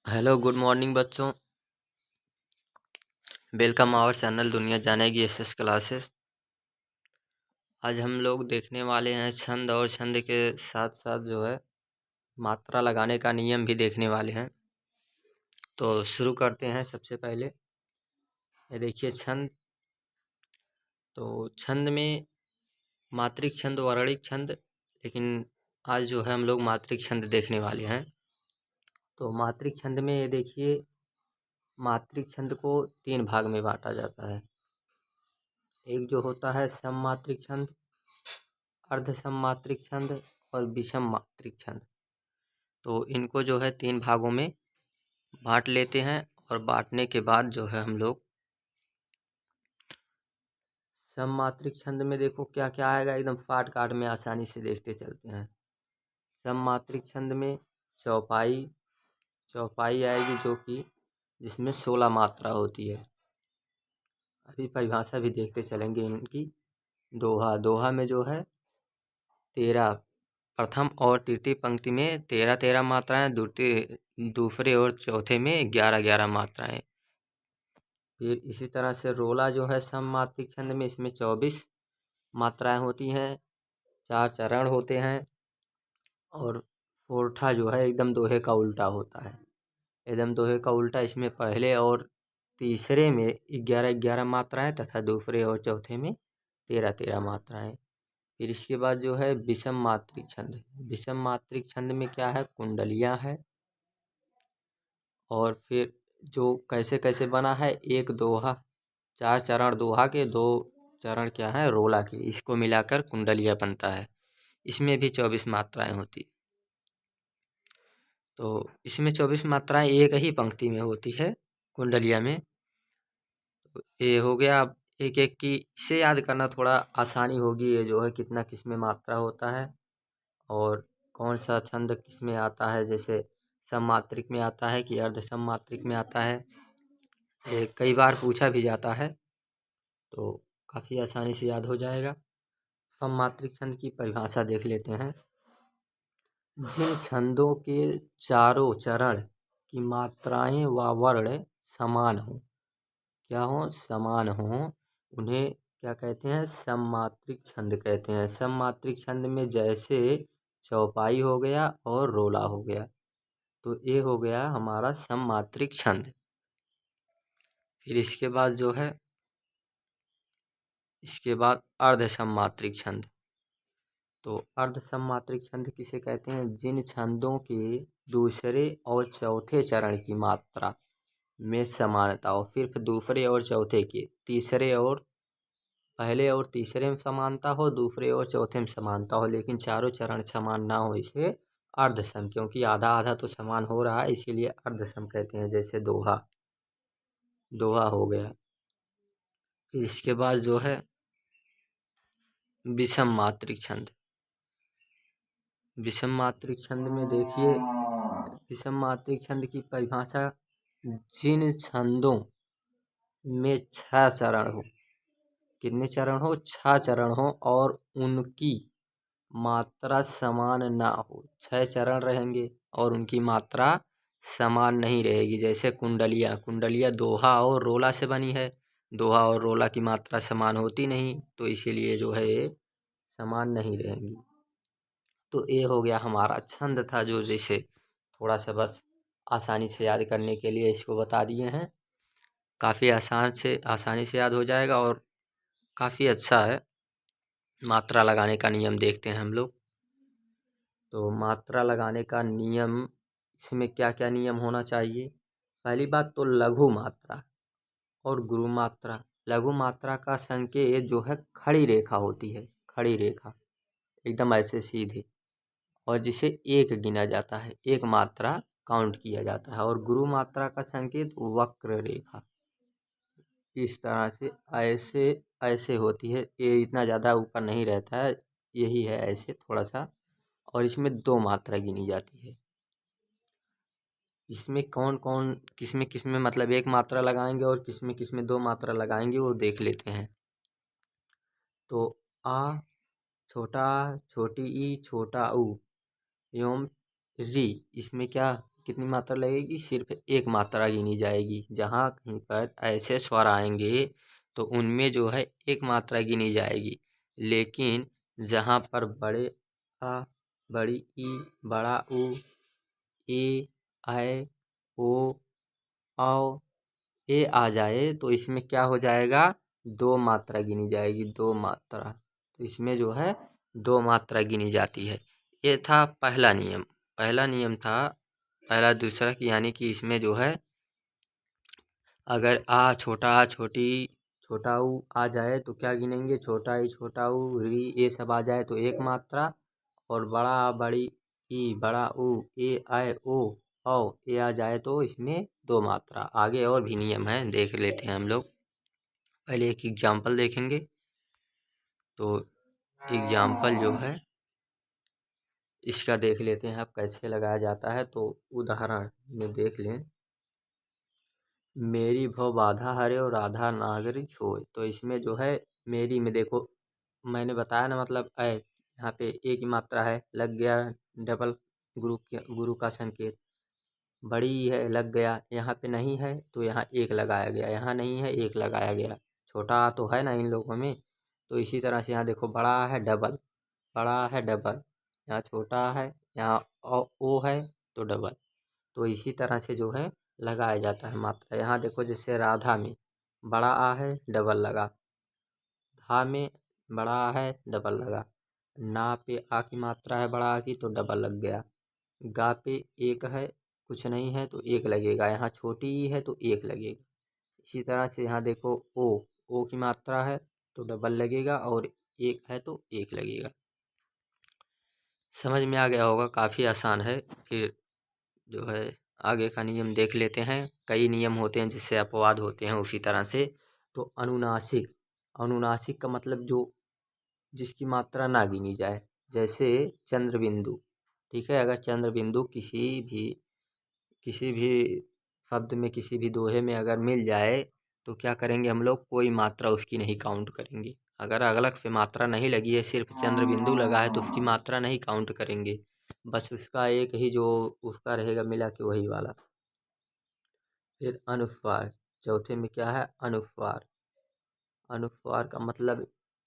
Hello good morning बच्चों। Welcome our channel दुनिया जानेगी SS classes. आज हम लोग देखने वाले हैं छंद और छंद के साथ साथ जो है मात्रा लगाने का नियम भी देखने वाले हैं। तो शुरू करते हैं। सबसे पहले ये देखिए छंद। तो छंद में मात्रिक छंद, वर्णिक छंद, लेकिन आज जो है हम लोग मात्रिक छंद देखने वाले हैं। तो मात्रिक छंद में ये देखिए, मात्रिक छंद को 3 भाग में बांटा जाता है। एक जो होता है सममात्रिक छंद, अर्ध सममात्रिक छंद और विषम मात्रिक छंद। तो इनको जो है 3 भागों में बांट लेते हैं और बांटने के बाद जो है हम लोग सममात्रिक छंद में देखो क्या क्या आएगा, एकदम फाट काट में आसानी से देखते चलते हैं। सममात्रिक छंद में चौपाई चौपाई आएगी, जो कि जिसमें 16 मात्रा होती है। अभी परिभाषा भी देखते चलेंगे इनकी। दोहा, दोहा में जो है 13, प्रथम और तृतीय पंक्ति में 13 मात्राएं, दूसरे और चौथे में 11 मात्राएं। फिर इसी तरह से रोला जो है सममात्रिक छंद में, इसमें 24 मात्राएं होती हैं, 4 चरण होते हैं। और फोरठा जो है एकदम दोहे का उल्टा होता है। एकदम दोहे का उल्टा, इसमें पहले और तीसरे में 11 मात्राएं तथा दूसरे और चौथे में 13 मात्राएं। फिर इसके बाद जो है विषम मात्रिक छंद। विषम मात्रिक छंद में क्या है, कुंडलियां है। और फिर जो कैसे कैसे बना है, एक दोहा, 4 चरण दोहा के, 2 चरण क्या है रोला के, इसको मिलाकर कुंडलिया बनता है। इसमें भी 24 मात्राएं होती। तो इसमें 24 मात्राएं एक ही पंक्ति में होती है कुंडलिया में। तो ये हो गया। अब एक एक की इसे याद करना थोड़ा आसानी होगी, ये जो है कितना किस में मात्रा होता है और कौन सा छंद किस में आता है, जैसे सममात्रिक में आता है कि अर्ध सममात्रिक में आता है। ये कई बार पूछा भी जाता है, तो काफ़ी आसानी से याद हो जाएगा। सममात्रिक छंद की परिभाषा देख लेते हैं। जिन छंदों के चारों चरण की मात्राएं व वर्ण समान हो, क्या हो, समान हो, उन्हें क्या कहते हैं, सममात्रिक छंद कहते हैं। सममात्रिक छंद में जैसे चौपाई हो गया और रोला हो गया, तो ये हो गया हमारा सममात्रिक छंद। फिर इसके बाद जो है, इसके बाद अर्ध सममात्रिक छंद। तो अर्ध सममात्रिक छंद किसे कहते हैं, जिन छंदों के दूसरे और चौथे चरण की मात्रा में समानता हो। फिर दूसरे और चौथे के, तीसरे और पहले और तीसरे में समानता हो, दूसरे और चौथे में समानता हो, लेकिन चारों चरण समान ना हो, इसे अर्धसम, क्योंकि आधा आधा तो समान हो रहा है, इसीलिए अर्धसम कहते हैं। जैसे दोहा, दोहा हो गया। फिर इसके बाद जो है विषम मात्रिक छंद। विषम मात्रिक छंद में देखिए, विषम मात्रिक छंद की परिभाषा, जिन छंदों में 6 चरण हो, कितने चरण हो, 6 चरण हो, और उनकी मात्रा समान ना हो। 6 चरण रहेंगे और उनकी मात्रा समान नहीं रहेगी। जैसे कुंडलिया, कुंडलिया दोहा और रोला से बनी है, दोहा और रोला की मात्रा समान होती नहीं, तो इसीलिए जो है ये समान नहीं रहेंगी। तो ये हो गया हमारा छंद था, जो जैसे थोड़ा सा बस आसानी से याद करने के लिए इसको बता दिए हैं। काफ़ी आसानी से याद हो जाएगा और काफ़ी अच्छा है। मात्रा लगाने का नियम देखते हैं हम लोग। तो मात्रा लगाने का नियम, इसमें क्या क्या नियम होना चाहिए। पहली बात तो लघु मात्रा और गुरु मात्रा। लघु मात्रा का संकेत जो है खड़ी रेखा होती है, खड़ी रेखा एकदम ऐसे सीधे, और जिसे एक गिना जाता है, एक मात्रा काउंट किया जाता है। और गुरु मात्रा का संकेत वक्र रेखा, इस तरह से ऐसे ऐसे होती है। ये इतना ज़्यादा ऊपर नहीं रहता है, यही है ऐसे थोड़ा सा। और इसमें 2 मात्रा गिनी जाती है। इसमें कौन कौन किसमें मतलब 1 मात्रा लगाएंगे और किसमें 2 मात्रा लगाएंगे, वो देख लेते हैं। तो आ, छोटा, छोटी ई, छोटा ऊ एवं री, इसमें क्या कितनी मात्रा लगेगी, सिर्फ एक मात्रा गिनी जाएगी। जहाँ कहीं पर ऐसे स्वर आएंगे तो उनमें जो है एक मात्रा गिनी जाएगी। लेकिन जहाँ पर बड़े आ, बड़ी ई, बड़ा उ, ए, ऐ, ओ, औ, ए आ जाए तो इसमें क्या हो जाएगा, दो मात्रा गिनी जाएगी, दो मात्रा। तो इसमें जो है दो मात्रा गिनी जाती है। ये था पहला नियम। पहला नियम था पहला दूसरा की, यानी कि इसमें जो है अगर आ, छोटा आ, छोटी छोटा ऊ आ जाए तो क्या गिनेंगे, छोटा ई, छोटा ऊ, री, ये सब आ जाए तो एक मात्रा। और बड़ा आ, बड़ी ई, बड़ा ऊ, ए, ऐ, ओ, औ, ये आ जाए तो इसमें दो मात्रा। आगे और भी नियम है, देख लेते हैं हम लोग। पहले एक एग्जाम्पल देखेंगे। तो एग्जाम्पल जो है इसका देख लेते हैं अब कैसे लगाया जाता है। तो उदाहरण में देख लें, मेरी भव बाधा हरे और राधा नागरी छोए। तो इसमें जो है मेरी में देखो, मैंने बताया ना, मतलब ऐ, यहाँ पे एक ही मात्रा है, लग गया डबल गुरु का संकेत। बड़ी है, लग गया, यहाँ पे नहीं है तो यहाँ एक लगाया गया, यहाँ नहीं है एक लगाया गया। छोटा आ तो है ना इन लोगों में। तो इसी तरह से यहाँ देखो, बड़ा है डबल, बड़ा है डबल, यहाँ छोटा है, यहाँ ओ है तो डबल। तो इसी तरह से जो है लगाया जाता है मात्रा। यहाँ देखो जैसे राधा में बड़ा आ है, डबल लगा, धा में बड़ा आ है, डबल लगा, ना पे आ की मात्रा है बड़ा आ की तो डबल लग गया, गा पे एक है, कुछ नहीं है तो एक लगेगा, यहाँ छोटी ई है तो एक लगेगा। इसी तरह से यहाँ देखो ओ की मात्रा है तो डबल लगेगा, और एक है तो एक लगेगा। समझ में आ गया होगा, काफ़ी आसान है। फिर जो है आगे का नियम देख लेते हैं। कई नियम होते हैं जिससे अपवाद होते हैं उसी तरह से। तो अनुनासिक, अनुनासिक का मतलब जो जिसकी मात्रा ना गिनी जाए, जैसे चंद्र बिंदु। ठीक है, अगर चंद्र बिंदु किसी भी शब्द में, किसी भी दोहे में अगर मिल जाए तो क्या करेंगे हम लोग, कोई मात्रा उसकी नहीं काउंट करेंगे। अगर अलग से मात्रा नहीं लगी है, सिर्फ चंद्र बिंदु लगा है तो उसकी मात्रा नहीं काउंट करेंगे, बस उसका एक ही जो उसका रहेगा मिला के वही वाला। फिर अनुस्वार, चौथे में क्या है, अनुस्वार। अनुस्वार का मतलब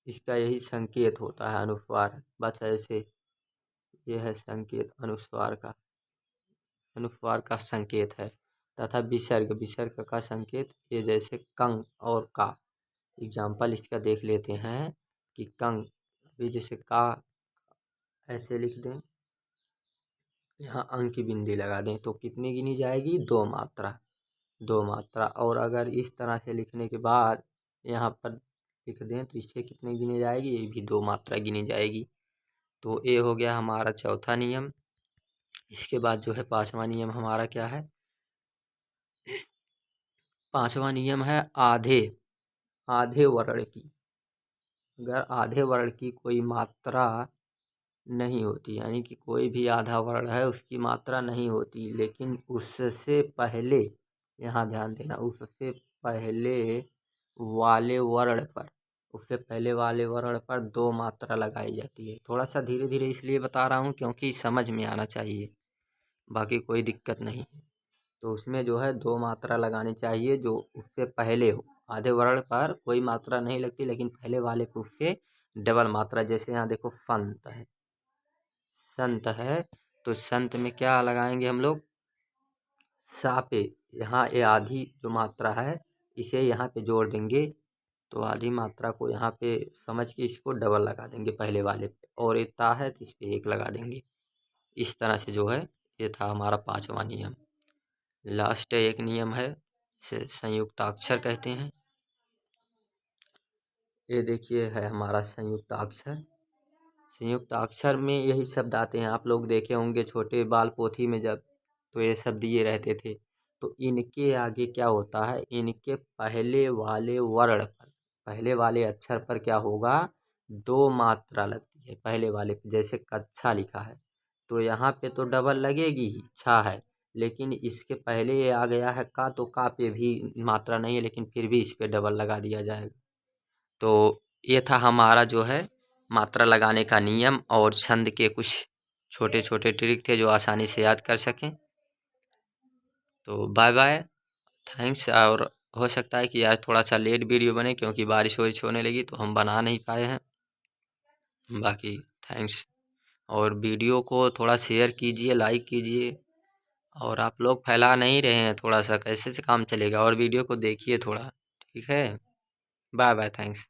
इसका यही संकेत होता है, अनुस्वार, बस ऐसे ये है संकेत अनुस्वार का, अनुस्वार का संकेत है। तथा विसर्ग, विसर्ग का संकेत ये जैसे कंग और का। एग्जाम्पल इसका देख लेते हैं कि कंग, अभी जैसे का ऐसे लिख दें, यहाँ अंक की बिंदी लगा दें तो कितनी गिनी जाएगी, दो मात्रा, दो मात्रा। और अगर इस तरह से लिखने के बाद यहाँ पर लिख दें तो इससे कितनी गिनी जाएगी, ये भी दो मात्रा गिनी जाएगी। तो ये हो गया हमारा चौथा नियम। इसके बाद जो है पांचवा नियम हमारा क्या है, पांचवा नियम है आधे, आधे वर्ण की। अगर आधे वर्ण की कोई मात्रा नहीं होती, यानी कि कोई भी आधा वर्ण है उसकी मात्रा नहीं होती, लेकिन उससे पहले, यहाँ ध्यान देना, उससे पहले वाले वर्ण पर, उससे पहले वाले वर्ण पर दो मात्रा लगाई जाती है। थोड़ा सा धीरे धीरे इसलिए बता रहा हूँ क्योंकि समझ में आना चाहिए, बाकी कोई दिक्कत नहीं है। तो उसमें जो है दो मात्रा लगानी चाहिए जो उससे पहले हो। आधे वर्ण पर कोई मात्रा नहीं लगती, लेकिन पहले वाले पे उससे डबल मात्रा। जैसे यहाँ देखो संत है, संत है तो संत में क्या लगाएंगे हम लोग, सा पे, यहाँ ये आधी जो मात्रा है इसे यहाँ पे जोड़ देंगे, तो आधी मात्रा को यहाँ पे समझ के इसको डबल लगा देंगे पहले वाले पे, और ये ता है तो इस पे एक लगा देंगे। इस तरह से जो है ये था हमारा पांचवा नियम। लास्ट एक नियम है, इसे संयुक्ताक्षर कहते हैं। ये देखिए है हमारा संयुक्ताक्षर। संयुक्ताक्षर में यही शब्द आते हैं, आप लोग देखे होंगे छोटे बाल पोथी में जब, तो ये शब्द ये रहते थे। तो इनके आगे क्या होता है, इनके पहले वाले वर्ण पर, पहले वाले अक्षर पर क्या होगा, दो मात्रा लगती है पहले वाले पे। जैसे कच्छा लिखा है तो यहाँ पे तो डबल लगेगी ही, छा है, लेकिन इसके पहले ये आ गया है का, तो का पे भी मात्रा नहीं है, लेकिन फिर भी इस पे डबल लगा दिया जाएगा। तो ये था हमारा जो है मात्रा लगाने का नियम, और छंद के कुछ छोटे छोटे ट्रिक थे जो आसानी से याद कर सकें। तो बाय बाय, थैंक्स। और हो सकता है कि आज थोड़ा सा लेट वीडियो बने क्योंकि बारिश वारिश होने लगी तो हम बना नहीं पाए हैं। बाकी थैंक्स। और वीडियो को थोड़ा शेयर कीजिए, लाइक कीजिए। और आप लोग फैला नहीं रहे हैं, थोड़ा सा कैसे से काम चलेगा। और वीडियो को देखिए थोड़ा, ठीक है। Bye bye, thanks.